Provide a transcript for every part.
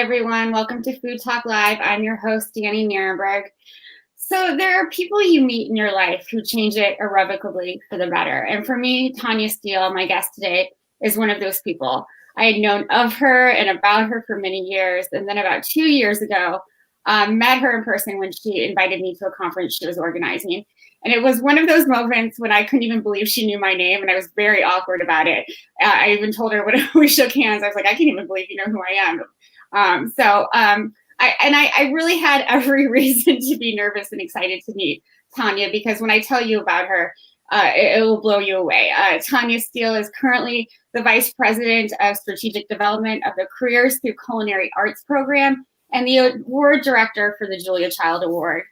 everyone. Welcome to Food Talk Live. I'm your host, Danny Nierenberg. So there are people you meet in your life who change it irrevocably for the better. And for me, Tanya Steel, my guest today, is one of those people. I had known of her and about her for many years. And then about 2 years ago, met her in person when she invited me to a conference she was organizing. And it was one of those moments when I couldn't even believe she knew my name, and I was very awkward about it. I even told her when we shook hands, I was like, I can't even believe you know who I am. I really had every reason to be nervous and excited to meet Tanya, because when I tell you about her, it will blow you away. Tanya Steel is currently the Vice President of Strategic Development of the Careers Through Culinary Arts program and the Award Director for the Julia Child Award.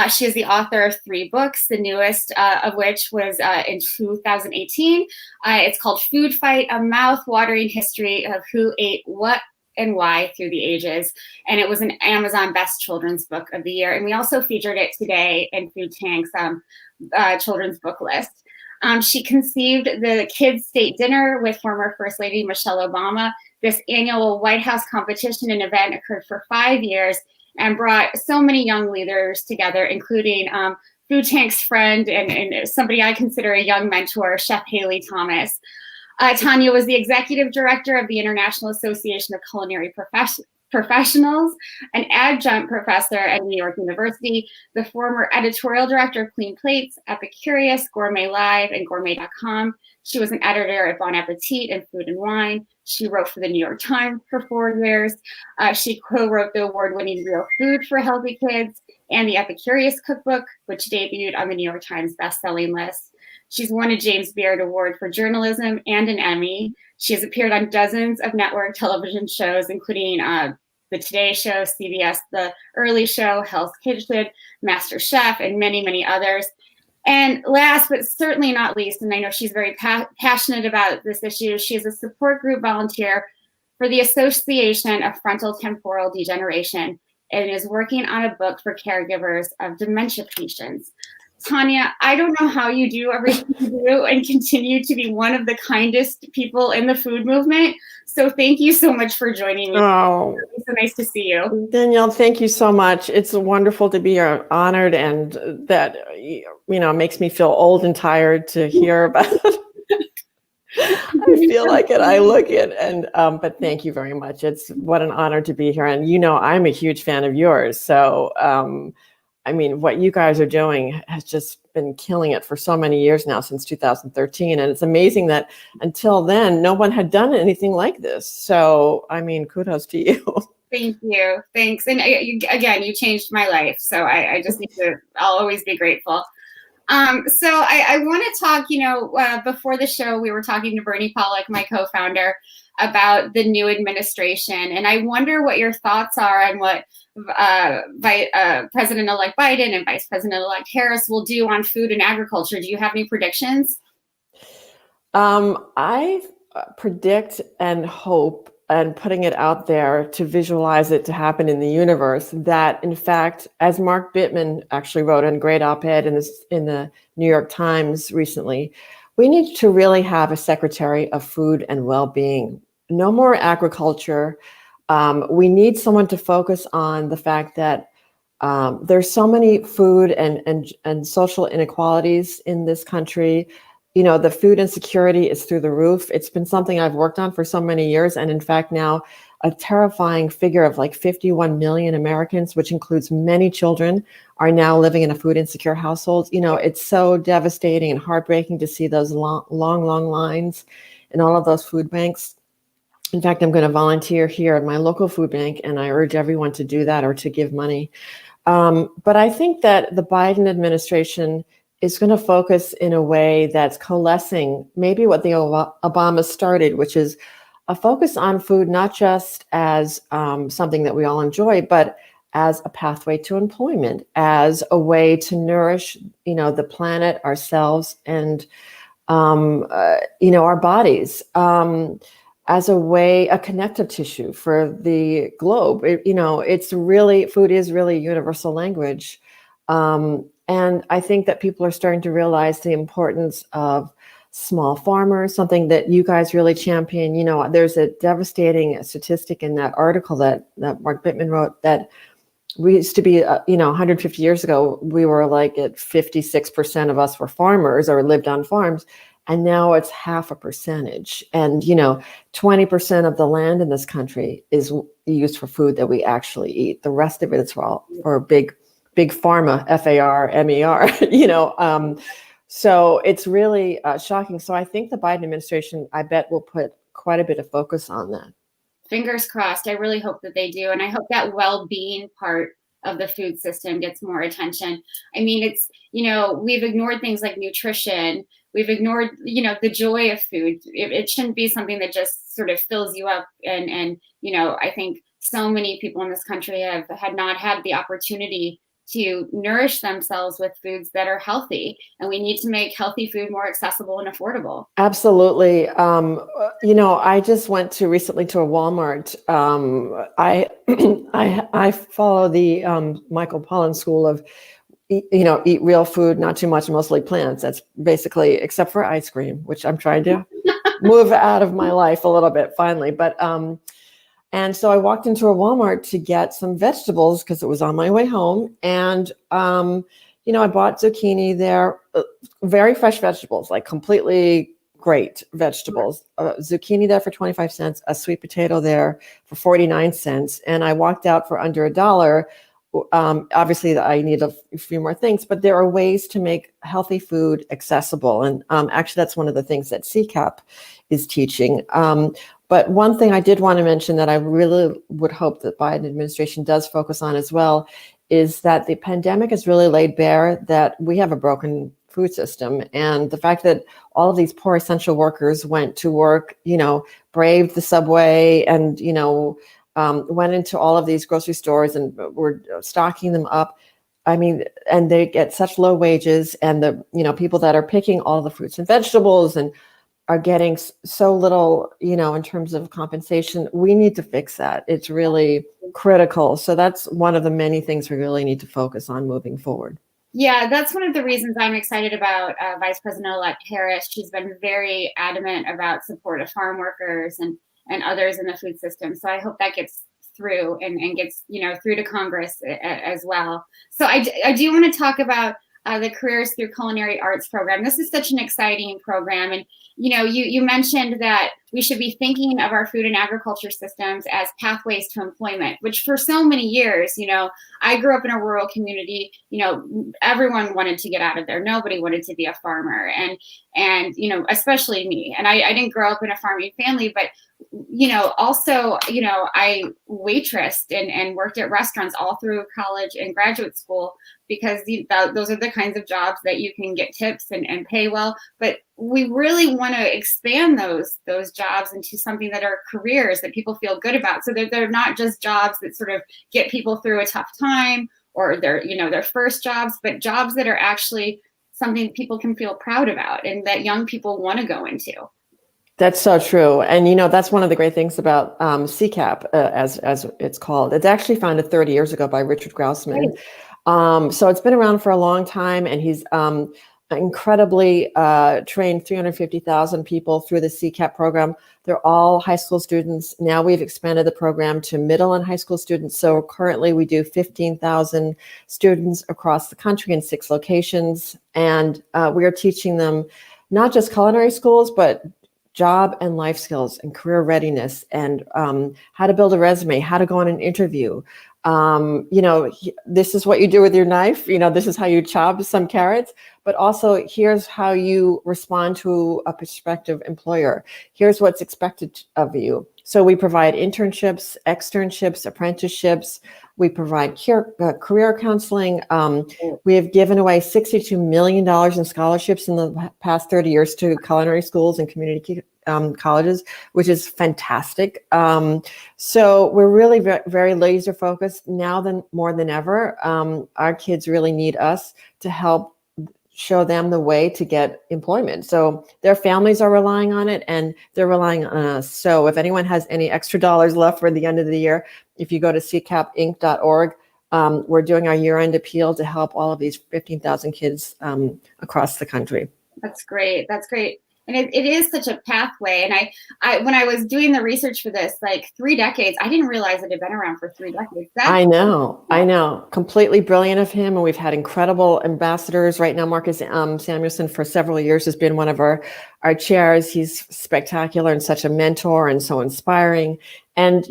She is the author of 3 books, the newest of which was in 2018. It's called Food Fight, A Mouth-Watering History of Who Ate What and Why Through the Ages. And it was an Amazon Best Children's Book of the Year. And we also featured it today in Food Tank's children's book list. She conceived the Kids State Dinner with former First Lady Michelle Obama. This annual White House competition and event occurred for 5 years and brought so many young leaders together, including Food Tank's friend and somebody I consider a young mentor, Chef Haley Thomas. Tanya was the executive director of the International Association of Culinary Professionals, an adjunct professor at New York University, the former editorial director of Clean Plates, Epicurious, Gourmet Live, and Gourmet.com. She was an editor at Bon Appetit and Food and Wine. She wrote for the New York Times for 4 years. She co-wrote the award-winning Real Food for Healthy Kids and the Epicurious Cookbook, which debuted on the New York Times bestselling list. She's won a James Beard Award for Journalism and an Emmy. She has appeared on dozens of network television shows, including The Today Show, CBS The Early Show, Hell's Kitchen, Master Chef, and many, many others. And last, but certainly not least, and I know she's very passionate about this issue, she is a support group volunteer for the Association of Frontal Temporal Degeneration and is working on a book for caregivers of dementia patients. Tanya, I don't know how you do everything you do and continue to be one of the kindest people in the food movement. So thank you so much for joining me. Oh, it's so nice to see you. Danielle, thank you so much. It's wonderful to be honored, and that, makes me feel old and tired to hear about it. I feel like it. I look it. And, but thank you very much. It's what an honor to be here. And, I'm a huge fan of yours. So, what you guys are doing has just been killing it for so many years now, since 2013. And it's amazing that until then, no one had done anything like this. So, kudos to you. Thank you. Thanks. And again, you changed my life. So I just I'll always be grateful. So I want to talk, before the show, we were talking to Bernie Pollack, my co-founder, about the new administration. And I wonder what your thoughts are on what President-elect Biden and Vice President-elect Harris will do on food and agriculture. Do you have any predictions? I predict and hope, and putting it out there to visualize it to happen in the universe, that in fact, as Mark Bittman actually wrote in a great op-ed in the New York Times recently, we need to really have a Secretary of Food and Well-being. No more agriculture. We need someone to focus on the fact that there's so many food and social inequalities in this country. The food insecurity is through the roof. It's been something I've worked on for so many years. And in fact, now a terrifying figure of like 51 million Americans, which includes many children, are now living in a food insecure household. It's so devastating and heartbreaking to see those long lines in all of those food banks. In fact, I'm going to volunteer here at my local food bank, and I urge everyone to do that or to give money. But I think that the Biden administration is going to focus in a way that's coalescing maybe what the Obama started, which is a focus on food, not just as something that we all enjoy, but as a pathway to employment, as a way to nourish, the planet, ourselves, and, our bodies, as a connective tissue for the globe. Food is really universal language. And I think that people are starting to realize the importance of small farmers, something that you guys really champion. You know, there's a devastating statistic in that article that Mark Bittman wrote that we used to be, 150 years ago, we were like at 56% of us were farmers or lived on farms. And now it's half a percentage. And, 20% of the land in this country is used for food that we actually eat. The rest of it is for big pharma, FARMER, so it's really shocking. So I think the Biden administration, I bet, will put quite a bit of focus on that. Fingers crossed. I really hope that they do. And I hope that well-being part of the food system gets more attention. I mean, it's, we've ignored things like nutrition. We've ignored, the joy of food. It shouldn't be something that just sort of fills you up. And I think so many people in this country had not had the opportunity to nourish themselves with foods that are healthy. And we need to make healthy food more accessible and affordable. Absolutely. I just went recently to a Walmart. I follow the Michael Pollan school of, eat real food, not too much, mostly plants. That's basically, except for ice cream, which I'm trying to move out of my life a little bit finally. But and so I walked into a Walmart to get some vegetables because it was on my way home. And, I bought zucchini there, very fresh vegetables, like completely great vegetables. Zucchini there for 25 cents, a sweet potato there for 49 cents. And I walked out for under $1. Obviously, I need a few more things, but there are ways to make healthy food accessible. And actually, that's one of the things that CCAP is teaching. But one thing I did want to mention that I really would hope that Biden administration does focus on as well is that the pandemic has really laid bare that we have a broken food system. And the fact that all of these poor essential workers went to work, braved the subway and, went into all of these grocery stores and were stocking them up. I mean, and they get such low wages, and the, people that are picking all the fruits and vegetables and are getting so little, in terms of compensation. We need to fix that. It's really critical. So that's one of the many things we really need to focus on moving forward. Yeah, that's one of the reasons I'm excited about Vice President-elect Harris. She's been very adamant about support of farm workers and others in the food system. So I hope that gets through and gets, through to Congress as well. So I do want to talk about the Careers Through Culinary Arts program. This is such an exciting program. And, you mentioned that we should be thinking of our food and agriculture systems as pathways to employment, which for so many years, I grew up in a rural community, everyone wanted to get out of there. Nobody wanted to be a farmer. And especially me. And I didn't grow up in a farming family, but also, I waitressed and worked at restaurants all through college and graduate school because those are the kinds of jobs that you can get tips and pay well. But we really want to expand those jobs into something that are careers that people feel good about, so that they're not just jobs that sort of get people through a tough time or their first jobs, but jobs that are actually something people can feel proud about and that young people want to go into. That's so true. And, that's one of the great things about CCAP, as it's called. It's actually founded 30 years ago by Richard Grousman. Right. So it's been around for a long time, and he's incredibly trained 350,000 people through the CCAP program. They're all high school students. Now we've expanded the program to middle and high school students. So currently we do 15,000 students across the country in 6 locations. And we are teaching them not just culinary schools, but job and life skills and career readiness and how to build a resume, how to go on an interview. This is what you do with your knife. This is how you chop some carrots, but also here's how you respond to a prospective employer. Here's what's expected of you. So we provide internships, externships, apprenticeships. We provide career counseling. We have given away $62 million in scholarships in the past 30 years to culinary schools and community colleges, which is fantastic. So we're really very, very laser focused now more than ever. Our kids really need us to help show them the way to get employment. So their families are relying on it, and they're relying on us. So if anyone has any extra dollars left for the end of the year, if you go to ccapinc.org, we're doing our year-end appeal to help all of these 15,000 kids across the country. That's great. That's great. And it is such a pathway. And when I was doing the research for this, like 3 decades, I didn't realize it had been around for 3 decades. I know. Completely brilliant of him. And we've had incredible ambassadors. Right now, Marcus Samuelson, for several years, has been one of our chairs. He's spectacular and such a mentor and so inspiring. And,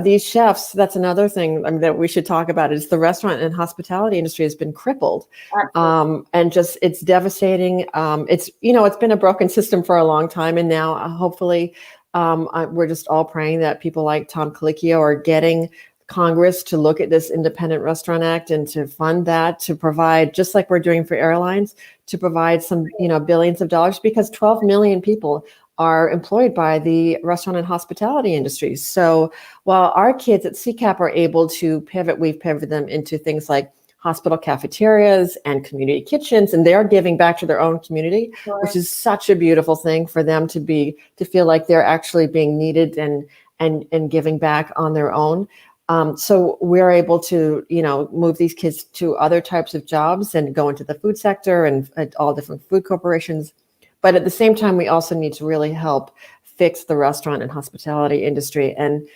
these chefs, that's another thing that we should talk about, is the restaurant and hospitality industry has been crippled. And just, it's devastating. It's been a broken system for a long time. And now hopefully we're just all praying that people like Tom Colicchio are getting Congress to look at this Independent Restaurant Act and to fund that, to provide, just like we're doing for airlines, to provide some, billions of dollars, because 12 million people are employed by the restaurant and hospitality industries. So while our kids at CCAP are able to pivot, we've pivoted them into things like hospital cafeterias and community kitchens, and they're giving back to their own community, which is such a beautiful thing for them to feel like they're actually being needed and giving back on their own. So we're able to, move these kids to other types of jobs and go into the food sector and all different food corporations. But at the same time, we also need to really help fix the restaurant and hospitality industry and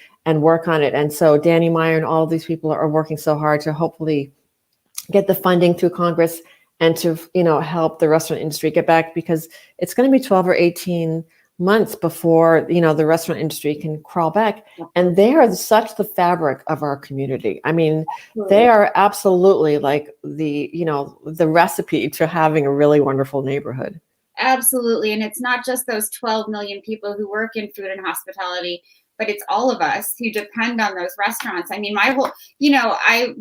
work on it. And so Danny Meyer and all of these people are working so hard to hopefully get the funding through Congress and to, help the restaurant industry get back, because it's going to be 12 or 18 months before, the restaurant industry can crawl back. And they are such the fabric of our community. I mean, they are absolutely like the recipe to having a really wonderful neighborhood. Absolutely. And it's not just those 12 million people who work in food and hospitality, but it's all of us who depend on those restaurants. I mean, my whole, I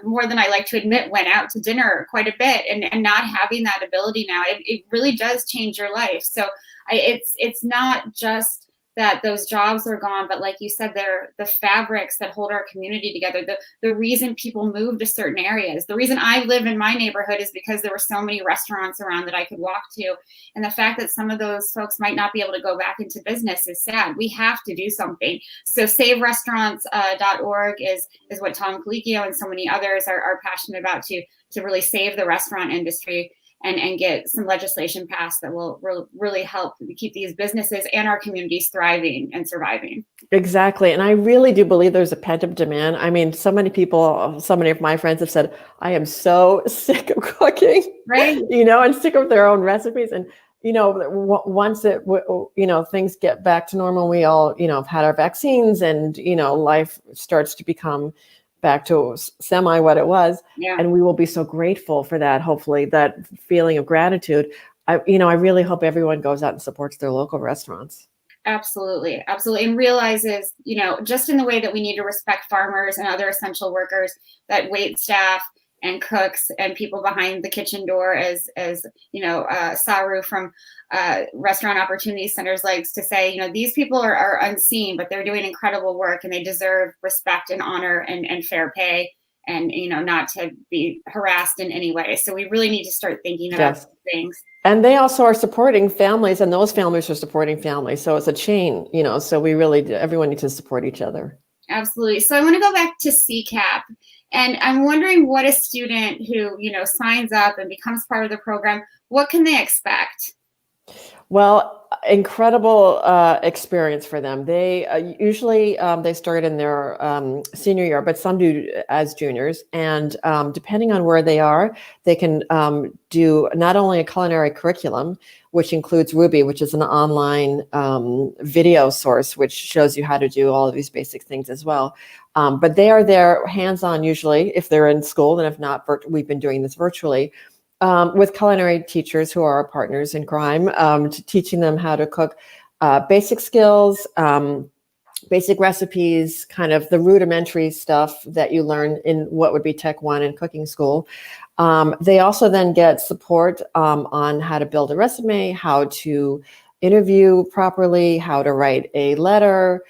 more than I like to admit, went out to dinner quite a bit, and not having that ability now, it really does change your life. So it's not just that those jobs are gone, but like you said, they're the fabrics that hold our community together. The reason people move to certain areas, the reason I live in my neighborhood, is because there were so many restaurants around that I could walk to. And the fact that some of those folks might not be able to go back into business is sad. We have to do something. So saverestaurants.org is what Tom Colicchio and so many others are passionate about, to really save the restaurant industry and get some legislation passed that will really help keep these businesses and our communities thriving and surviving. Exactly. And I really do believe there's a pent-up demand. I mean, so many of my friends have said, I am so sick of cooking, right? And sick of their own recipes. And, once things get back to normal, we all, have had our vaccines, and, life starts to become back to semi what it was. Yeah. And we will be so grateful for that. Hopefully that feeling of gratitude. I really hope everyone goes out and supports their local restaurants. Absolutely. Absolutely. And realizes, just in the way that we need to respect farmers and other essential workers, that wait staff and cooks and people behind the kitchen door, as Saru from Restaurant Opportunity Centers likes to say, these people are unseen, but they're doing incredible work, and they deserve respect and honor and fair pay, and, not to be harassed in any way. So we really need to start thinking about these things. And they also are supporting families, and those families are supporting families. So it's a chain, so everyone needs to support each other. Absolutely. So I want to go back to CCAP. And I'm wondering what a student who, signs up and becomes part of the program, what can they expect? Well, incredible experience for them. They usually they start in their senior year, but some do as juniors. And depending on where they are, they can do not only a culinary curriculum, which includes Ruby, which is an online video source, which shows you how to do all of these basic things as well. But they are there hands-on usually if they're in school, and if not, we've been doing this virtually. With culinary teachers who are our partners in crime, teaching them how to cook basic skills, basic recipes, kind of the rudimentary stuff that you learn in what would be Tech 1 in cooking school. They also then get support on how to build a resume, how to interview properly, how to write a letter.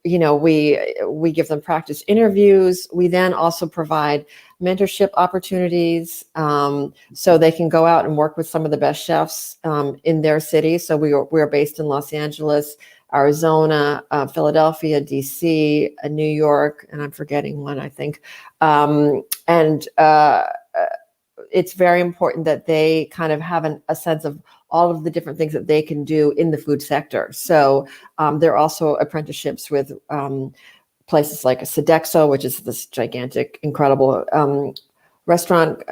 We give them practice interviews. We then also provide mentorship opportunities so they can go out and work with some of the best chefs in their city. So we're based in Los Angeles, Arizona, Philadelphia, DC, New York, and I'm forgetting one, I think. it's very important that they kind of have a sense of all of the different things that they can do in the food sector. So there are also apprenticeships with places like Sodexo, which is this gigantic, incredible restaurant,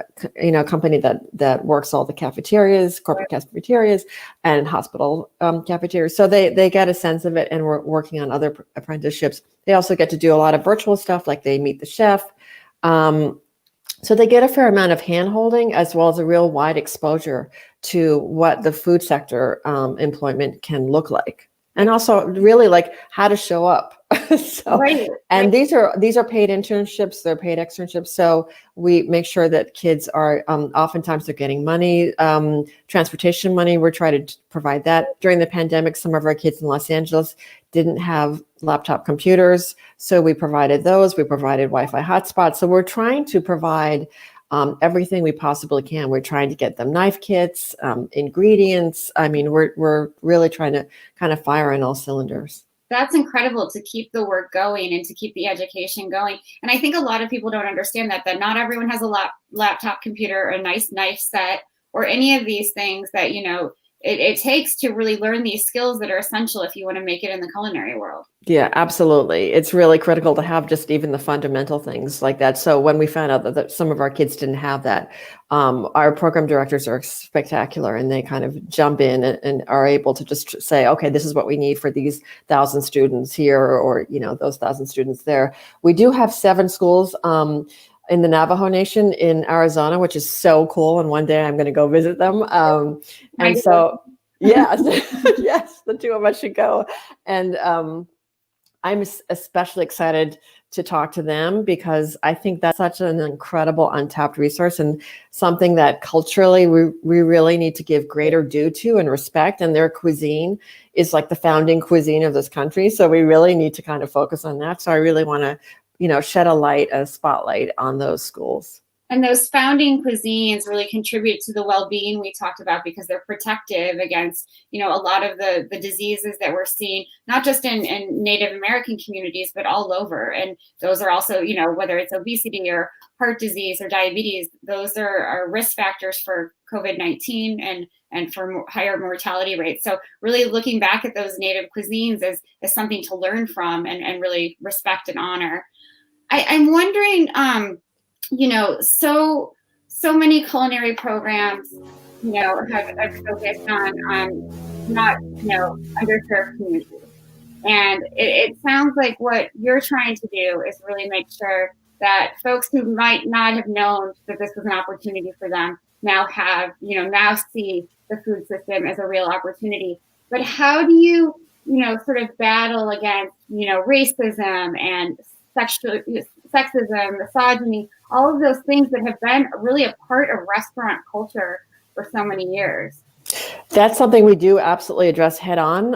company that works all the cafeterias, corporate cafeterias, and hospital cafeterias. So they get a sense of it, and we're working on other apprenticeships. They also get to do a lot of virtual stuff, like they meet the chef. So they get a fair amount of hand-holding, as well as a real wide exposure to what the food sector employment can look like. And also really like how to show up. And these are paid internships, they're paid externships. So we make sure that kids are, oftentimes they're getting money, transportation money. We're trying to provide that. During the pandemic, some of our kids in Los Angeles didn't have laptop computers. So we provided those. We provided Wi-Fi hotspots. So we're trying to provide everything we possibly can. We're trying to get them knife kits, ingredients. I mean, we're really trying to kind of fire on all cylinders. That's incredible, to keep the work going and to keep the education going. And I think a lot of people don't understand that not everyone has a laptop computer or a nice knife set or any of these things that, it takes to really learn these skills that are essential if you want to make it in the culinary world. Yeah, absolutely. It's really critical to have just even the fundamental things like that. So when we found out that some of our kids didn't have that, our program directors are spectacular, and they kind of jump in and are able to just say, okay, this is what we need for these 1,000 students here, or, those 1,000 students there. We do have 7 schools in the Navajo Nation in Arizona, which is so cool. And one day I'm going to go visit them. And so, yes, yes, the 2 of us should go. And I'm especially excited to talk to them, because I think that's such an incredible untapped resource, and something that culturally we really need to give greater due to and respect. And their cuisine is like the founding cuisine of this country. So we really need to kind of focus on that. So I really want to, shed a spotlight on those schools. And those founding cuisines really contribute to the well-being we talked about, because they're protective against, a lot of the diseases that we're seeing, not just in Native American communities, but all over. And those are also, whether it's obesity or heart disease or diabetes, those are risk factors for COVID-19 and for higher mortality rates. So really looking back at those Native cuisines is something to learn from and really respect and honor. I'm wondering, so many culinary programs, have focused on not, underserved communities. And it sounds like what you're trying to do is really make sure that folks who might not have known that this was an opportunity for them now have, now see the food system as a real opportunity. But how do you, sort of battle against, racism and sexism, misogyny, all of those things that have been really a part of restaurant culture for so many years? That's something we do absolutely address head on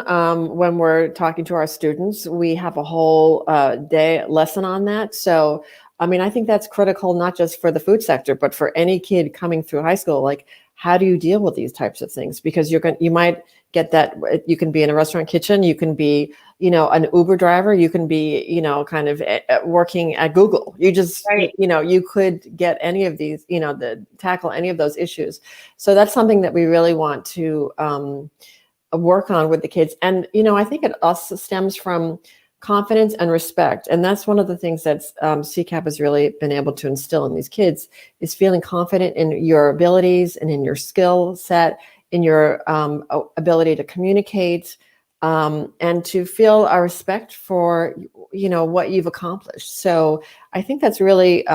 when we're talking to our students. We have a whole day lesson on that. So, I think that's critical, not just for the food sector, but for any kid coming through high school. Like, how do you deal with these types of things? Because you might get that. You can be in a restaurant kitchen. You can be, an Uber driver. You can be, kind of working at Google. You just, you could get any of these, tackle any of those issues. So that's something that we really want to work on with the kids. And, I think it also stems from confidence and respect. And that's one of the things that CCAP has really been able to instill in these kids, is feeling confident in your abilities and in your skill set, in your ability to communicate, and to feel a respect for, what you've accomplished. So I think that's really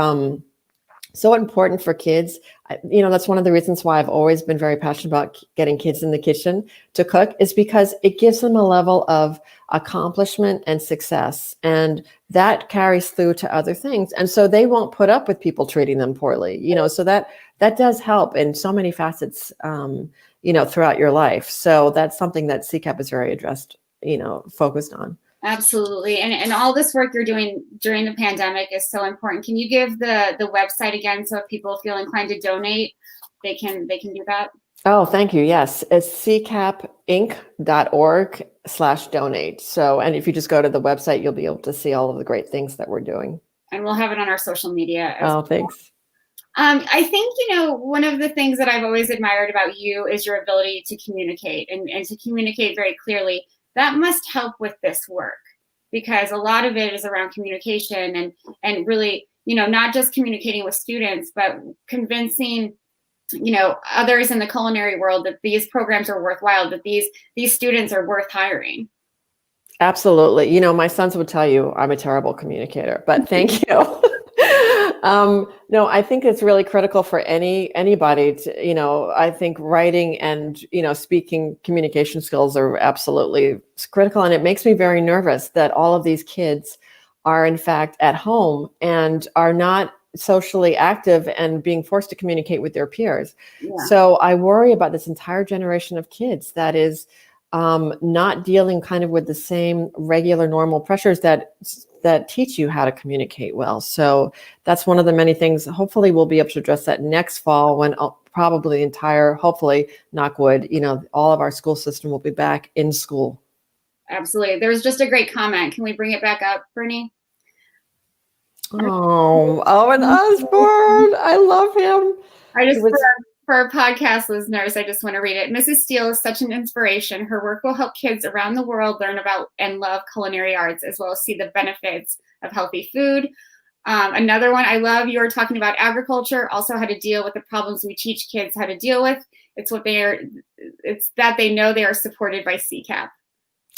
so important for kids. That's one of the reasons why I've always been very passionate about getting kids in the kitchen to cook, is because it gives them a level of accomplishment and success, and that carries through to other things. And so they won't put up with people treating them poorly, so that does help in so many facets, throughout your life. So that's something that CCAP is very focused on. Absolutely. And all this work you're doing during the pandemic is so important. Can you give the website again, so if people feel inclined to donate, they can do that? Oh, thank you. Yes. It's ccapinc.org/donate. So, and if you just go to the website, you'll be able to see all of the great things that we're doing. And we'll have it on our social media. Oh, thanks. I think, one of the things that I've always admired about you is your ability to communicate and to communicate very clearly. That must help with this work because a lot of it is around communication and really, not just communicating with students, but convincing, others in the culinary world that these programs are worthwhile, that these students are worth hiring. Absolutely. My sons would tell you I'm a terrible communicator, but thank you. No, I think it's really critical for anybody to, I think writing and, speaking communication skills are absolutely critical. And it makes me very nervous that all of these kids are in fact at home and are not socially active and being forced to communicate with their peers. Yeah. So I worry about this entire generation of kids that is not dealing kind of with the same regular normal pressures that teach you how to communicate well. So that's one of the many things. Hopefully we'll be able to address that next fall when probably the entire, hopefully, knock wood, all of our school system will be back in school. Absolutely. There was just a great comment. Can we bring it back up, Bernie? Oh, Owen Osborne. I love him. For our podcast listeners, I just want to read it. Mrs. Steele is such an inspiration. Her work will help kids around the world learn about and love culinary arts, as well as see the benefits of healthy food. Another one I love, you were talking about agriculture, also how to deal with the problems we teach kids how to deal with. It's that they know they are supported by CCAP.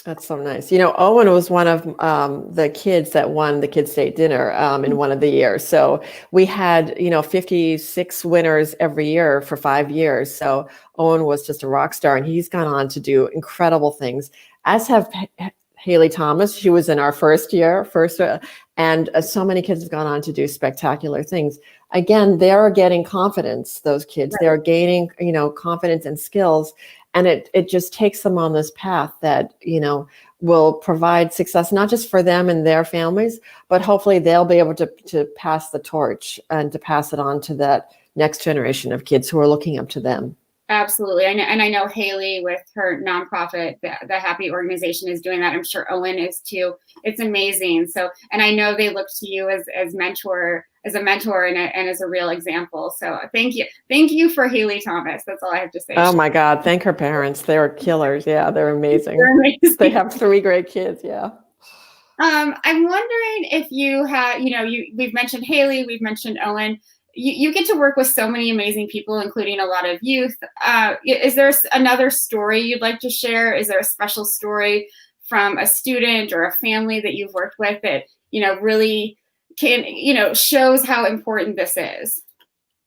That's so nice. Owen was one of the kids that won the Kids State Dinner in one of the years. So we had, 56 winners every year for 5 years. So Owen was just a rock star, and he's gone on to do incredible things, as have Haley Thomas. She was in our first year, and so many kids have gone on to do spectacular things. Again, they're getting confidence, those kids. Right. They're gaining, confidence and skills. And it just takes them on this path that, will provide success, not just for them and their families, but hopefully they'll be able to pass the torch and to pass it on to that next generation of kids who are looking up to them. Absolutely. And I know Haley with her nonprofit, the Happy Organization, is doing that. I'm sure Owen is too. It's amazing. So, and I know they look to you as a mentor and as a real example. So thank you. Thank you for Haley Thomas. That's all I have to say. Oh my God. Thank her parents. They're killers. Yeah, they're amazing. They're amazing. They have 3 great kids. Yeah. I'm wondering if you have, we've mentioned Haley, we've mentioned Owen. You get to work with so many amazing people, including a lot of youth. Is there another story you'd like to share? Is there a special story from a student or a family that you've worked with that, really can, shows how important this is?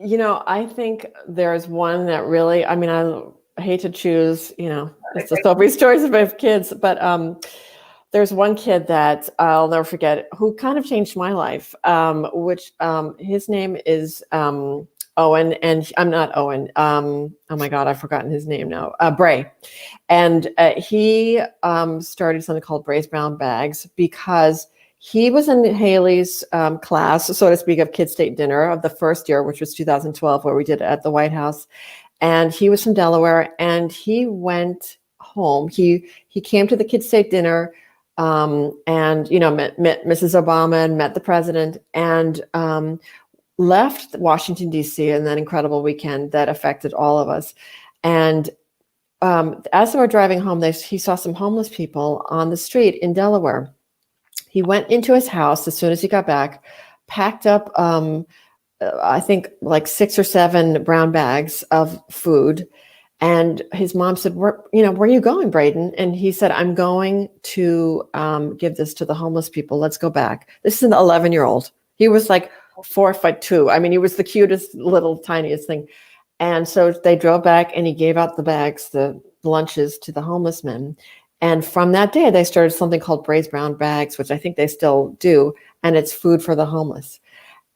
I think there's one that really, I hate to choose, it's just always stories about kids, but there's one kid that I'll never forget who kind of changed my life, which his name is Owen, and I'm not Owen. Oh my God, I've forgotten his name now. Bray. And he started something called Bray's Brown Bags because he was in Haley's class, so to speak, of Kids State Dinner of the first year, which was 2012, where we did it at the White House. And he was from Delaware, and he went home. He came to the Kids State Dinner. And met Mrs. Obama and met the president and left Washington, D.C. in that incredible weekend that affected all of us. And as they were driving home, he saw some homeless people on the street in Delaware. He went into his house as soon as he got back, packed up, I think like 6 or 7 brown bags of food. And his mom said, where are you going, Braden? And he said, I'm going to give this to the homeless people. Let's go back. This is an 11-year-old. He was like 4'2". He was the cutest little tiniest thing. And so they drove back and he gave out the bags, the lunches to the homeless men. And from that day, they started something called Bray's Brown Bags, which I think they still do. And it's food for the homeless.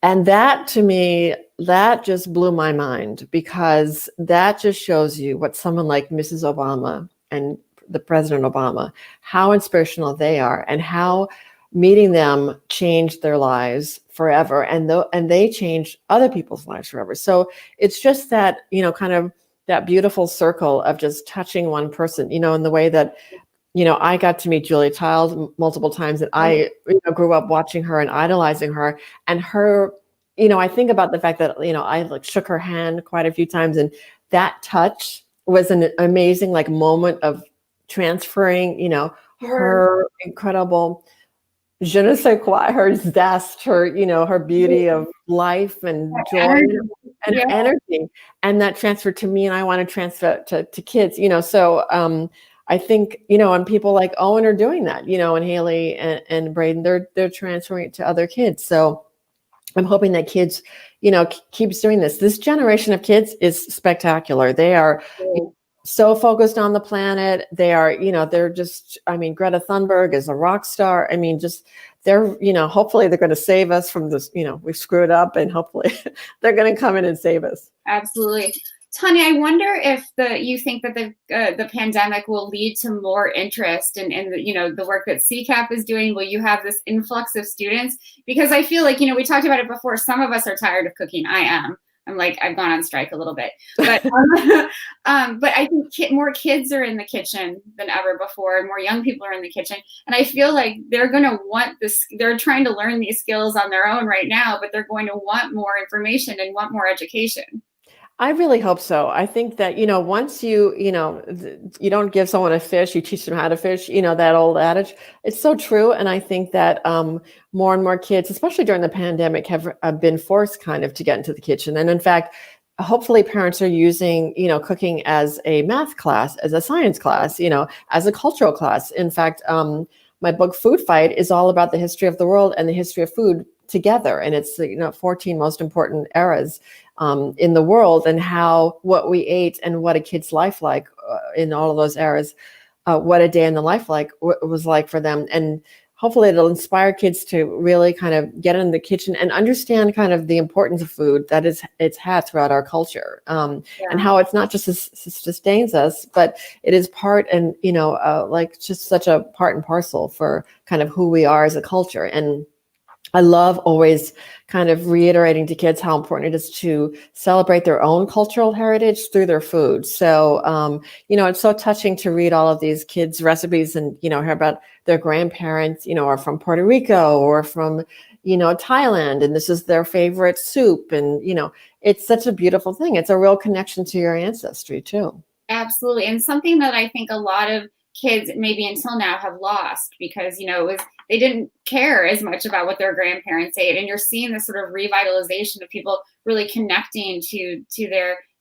And that, to me, that just blew my mind, because that just shows you what someone like Mrs. Obama and the President Obama, how inspirational they are, and how meeting them changed their lives forever. And they changed other people's lives forever. So it's just that, kind of that beautiful circle of just touching one person, in the way that, I got to meet Julia Child multiple times, and I grew up watching her and idolizing her, and her I think about the fact that, I like shook her hand quite a few times, and that touch was an amazing like moment of transferring, Sure. her incredible je ne sais quoi, her zest, her beauty of life and That joy energy. and Yeah. energy. And that transferred to me, and I want to transfer it to kids, So I think, and people like Owen are doing that, and Haley and Braden, they're transferring it to other kids. So I'm hoping that kids, keeps doing this. This generation of kids is spectacular. They are so focused on the planet. They are, they're just, Greta Thunberg is a rock star. Just they're, hopefully they're going to save us from this, we've screwed up, and hopefully they're going to come in and save us. Absolutely. Tanya, I wonder if you think that the pandemic will lead to more interest in the work that CCAP is doing. Will you have this influx of students? Because I feel like, we talked about it before. Some of us are tired of cooking. I am. I'm like, I've gone on strike a little bit, but but I think more kids are in the kitchen than ever before, and more young people are in the kitchen. And I feel like they're going to want this. They're trying to learn these skills on their own right now, but they're going to want more information and want more education. I really hope so. I think that, once you don't give someone a fish, you teach them how to fish, that old adage. It's so true. And I think that more and more kids, especially during the pandemic, have been forced kind of to get into the kitchen. And in fact, hopefully parents are using, cooking as a math class, as a science class, as a cultural class. In fact, my book, Food Fight, is all about the history of the world and the history of food together. And it's, 14 most important eras in the world, and how what we ate and what a kid's life like in all of those eras, what a day in the life was like for them. And hopefully it'll inspire kids to really kind of get in the kitchen and understand kind of the importance of food that it's had throughout our culture, and how it's not just sustains us, but it is part and, like just such a part and parcel for kind of who we are as a culture. And I love always kind of reiterating to kids how important it is to celebrate their own cultural heritage through their food. So, it's so touching to read all of these kids' recipes and, hear about their grandparents, are from Puerto Rico or from, Thailand, and this is their favorite soup. And, it's such a beautiful thing. It's a real connection to your ancestry too. Absolutely. And something that I think a lot of kids maybe until now have lost, because they didn't care as much about what their grandparents ate, and you're seeing this sort of revitalization of people really connecting to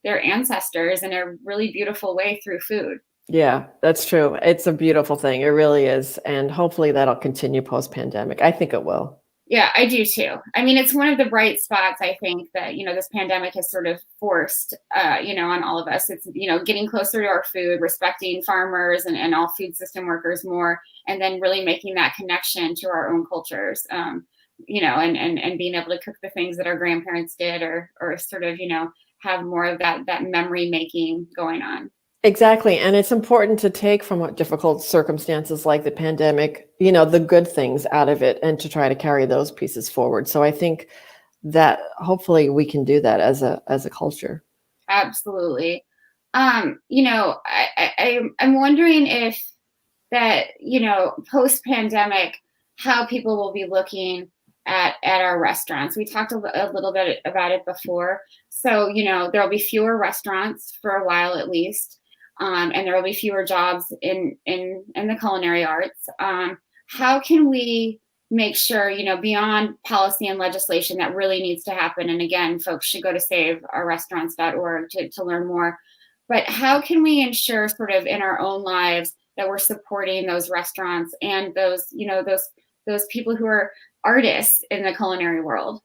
their ancestors in a really beautiful way through food. Yeah, that's true. It's a beautiful thing. It really is. And hopefully that'll continue post-pandemic. I think it will. Yeah, I do too. It's one of the bright spots, I think, that, this pandemic has sort of forced, on all of us. It's, getting closer to our food, respecting farmers and all food system workers more, and then really making that connection to our own cultures, and being able to cook the things that our grandparents did, or sort of, have more of that memory making going on. Exactly. And it's important to take from difficult circumstances like the pandemic, the good things out of it, and to try to carry those pieces forward. So I think that hopefully we can do that as a culture. Absolutely. I'm wondering if that, post pandemic, how people will be looking at our restaurants. We talked a little bit about it before. So, there'll be fewer restaurants for a while at least. And there will be fewer jobs in the culinary arts. How can we make sure, beyond policy and legislation that really needs to happen? And again, folks should go to saveourrestaurants.org to learn more. But how can we ensure sort of in our own lives that we're supporting those restaurants and those people who are artists in the culinary world?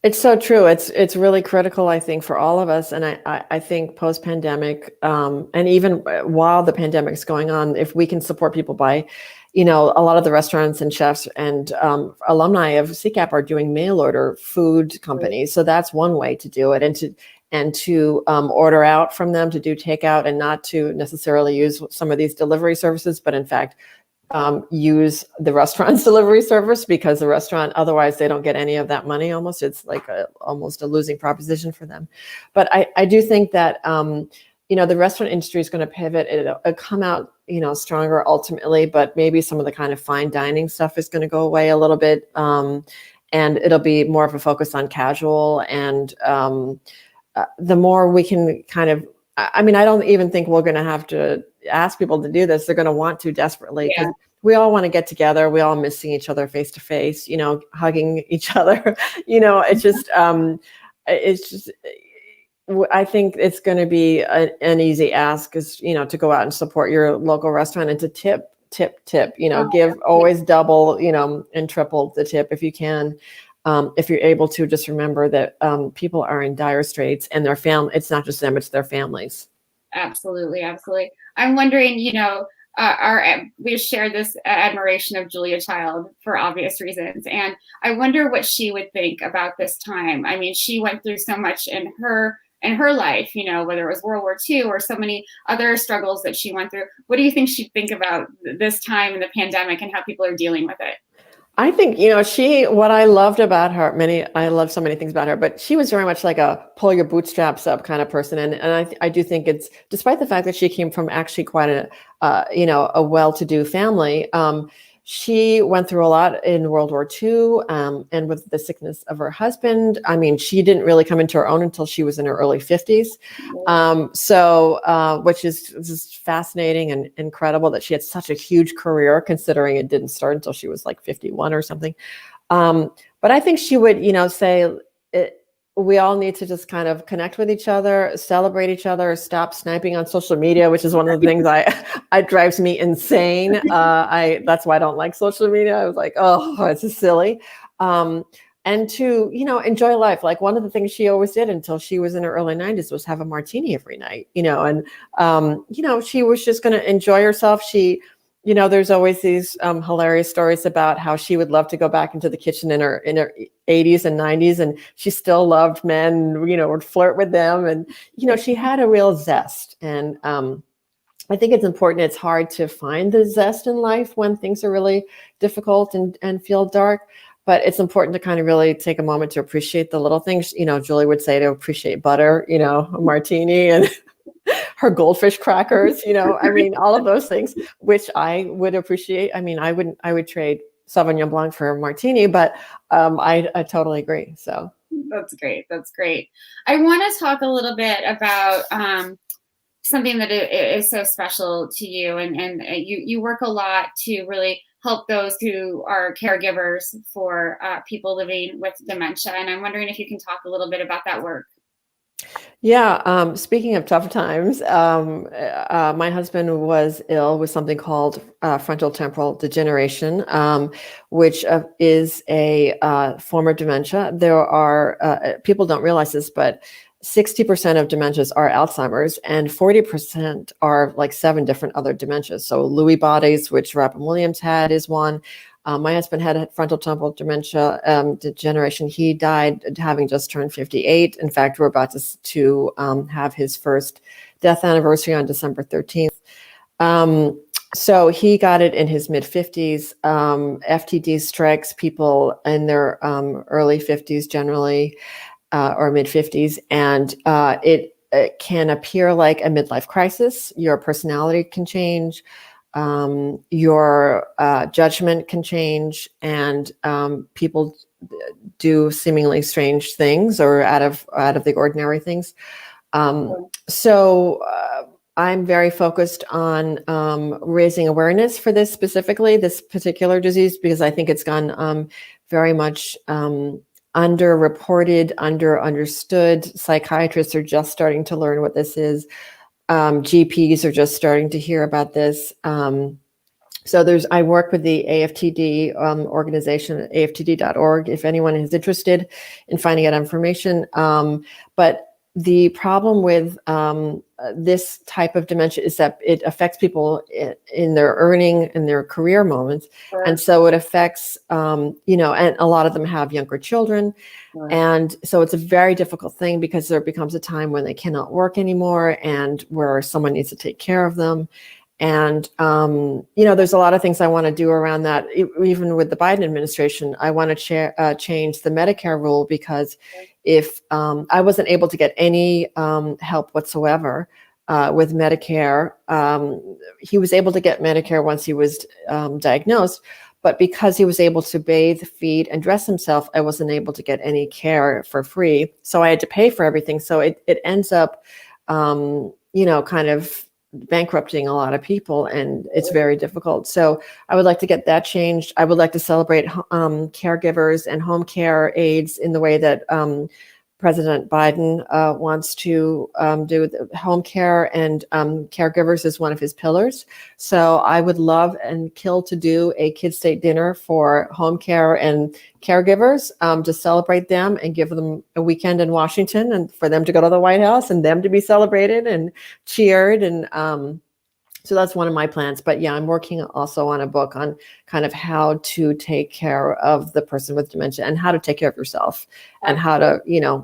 It's so true. It's really critical, I think, for all of us. And I think post-pandemic, and even while the pandemic is going on, if we can support people by, a lot of the restaurants and chefs and alumni of CCAP are doing mail order food companies. So that's one way to do it, and to order out from them, to do takeout, and not to necessarily use some of these delivery services, but in fact, use the restaurant's delivery service, because the restaurant, otherwise they don't get any of that money. Almost, it's like almost a losing proposition for them. But I do think that the restaurant industry is going to pivot. It'll come out stronger ultimately, but maybe some of the kind of fine dining stuff is going to go away a little bit. and it'll be more of a focus on casual. And the more we can kind of, I mean, I don't even think we're going to have to ask people to do this. They're going to want to desperately, because we all want to get together. We all miss seeing each other face to face, you know, hugging each other. You know, it's just, I think it's going to be an easy ask, is, you know, to go out and support your local restaurant and to tip, you know, give always double, you know, and triple the tip if you can. If you're able to, just remember that people are in dire straits, and their family, it's not just them, it's their families. Absolutely. Absolutely. I'm wondering, you know, we share this admiration of Julia Child for obvious reasons. And I wonder what she would think about this time. I mean, she went through so much in her life, you know, whether it was World War II or so many other struggles that she went through. What do you think she'd think about this time in the pandemic and how people are dealing with it? I think, you know, what I loved about her, I love so many things about her, but she was very much like a pull your bootstraps up kind of person. And I do think it's, despite the fact that she came from actually quite you know, a well-to-do family, she went through a lot in World War II, and with the sickness of her husband. I mean, she didn't really come into her own until she was in her early 50s. Which is just fascinating and incredible that she had such a huge career, considering it didn't start until she was like 51 or something. But I think she would, you know, say we all need to just kind of connect with each other, celebrate each other, stop sniping on social media, which is one of the things it drives me insane. That's why I don't like social media. I was like, oh, it's just silly. And to, you know, enjoy life. Like, one of the things she always did until she was in her early 90s was have a martini every night, you know, and, you know, she was just going to enjoy herself. You know, there's always these hilarious stories about how she would love to go back into the kitchen in her 80s and 90s, and she still loved men, you know, would flirt with them. And, you know, she had a real zest. And I think it's important. It's hard to find the zest in life when things are really difficult and feel dark. But it's important to kind of really take a moment to appreciate the little things. You know, Julie would say to appreciate butter, you know, a martini, and her goldfish crackers, you know, I mean, all of those things, which I would appreciate. I mean, I would trade Sauvignon Blanc for a martini, but I totally agree. So that's great. That's great. I want to talk a little bit about something that is so special to you, and you work a lot to really help those who are caregivers for people living with dementia. And I'm wondering if you can talk a little bit about that work. Yeah. Speaking of tough times, my husband was ill with something called frontal temporal degeneration, which is a form of dementia. There are, people don't realize this, but 60% of dementias are Alzheimer's, and 40% are like 7 different other dementias. So Lewy bodies, which Robin Williams had, is one. My husband had frontal temporal dementia degeneration. He died having just turned 58. In fact, we're about to have his first death anniversary on December 13th. So he got it in his mid-50s. FTD strikes people in their early 50s generally, or mid-50s, and it can appear like a midlife crisis. Your personality can change. Your judgment can change, and people do seemingly strange things or out of the ordinary things. So I'm very focused on raising awareness for this particular disease, because I think it's gone very much underreported, understood. Psychiatrists are just starting to learn what this is. GPs are just starting to hear about this. So I work with the AFTD organization, aftd.org, if anyone is interested in finding out information. But the problem with this type of dementia is that it affects people in their earning and their career moments. Right. And so it affects, you know, and a lot of them have younger children. Right. And so it's a very difficult thing, because there becomes a time when they cannot work anymore and where someone needs to take care of them. And, you know, there's a lot of things I want to do around that. Even with the Biden administration, I want to change the Medicare rule, because if I wasn't able to get any help whatsoever with Medicare, he was able to get Medicare once he was diagnosed. But because he was able to bathe, feed, and dress himself, I wasn't able to get any care for free. So I had to pay for everything. So it ends up, kind of bankrupting a lot of people, and it's very difficult. So I would like to get that changed. I would like to celebrate caregivers and home care aides in the way that President Biden wants to do. The home care and caregivers is one of his pillars. So I would love and kill to do a Kids State dinner for home care and caregivers to celebrate them and give them a weekend in Washington, and for them to go to the White House and them to be celebrated and cheered. And so that's one of my plans. But yeah, I'm working also on a book on kind of how to take care of the person with dementia and how to take care of yourself and how to,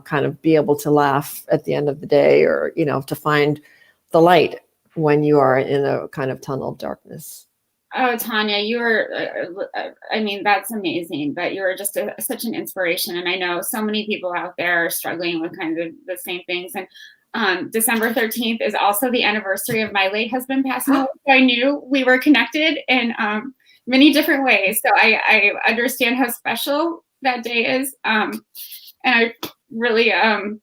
kind of be able to laugh at the end of the day, or, to find the light when you are in a kind of tunnel of darkness. Oh, Tanya, that's amazing. But you are just such an inspiration. And I know so many people out there are struggling with kind of the same things. And December 13th is also the anniversary of my late husband passing away. So I knew we were connected in many different ways. So I understand how special that day is. And I really am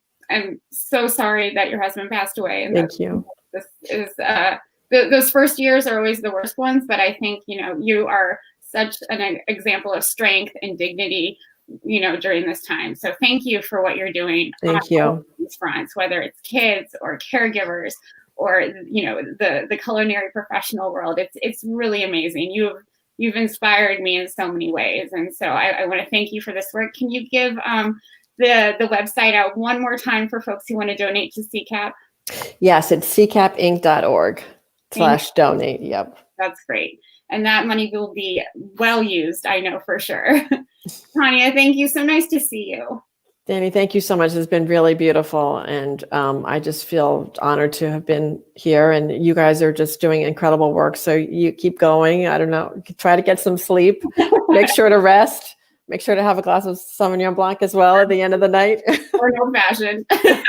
so sorry that your husband passed away. And Thank you. This is those first years are always the worst ones, but I think, you are such an example of strength and dignity, during this time. So thank you for what you're doing. Thank you. On these fronts, whether it's kids or caregivers or, the culinary professional world. It's really amazing. You've inspired me in so many ways. And so I want to thank you for this work. Can you give the website out one more time for folks who want to donate to CCAP? Yes, it's ccapinc.org/donate. Yep. That's great. And that money will be well used, I know for sure. Tanya, thank you. So nice to see you. Danny, thank you so much. It's been really beautiful. And I just feel honored to have been here. And you guys are just doing incredible work. So you keep going. I don't know, try to get some sleep, make sure to rest, make sure to have a glass of Sauvignon Blanc as well at the end of the night. Or no fashion. Okay.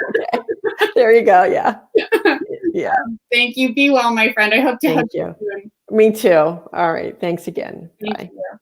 There you go. Yeah. Yeah. Thank you. Be well, my friend. I hope to help you. you soon. Me too. All right. Thanks again. Thank Bye. you.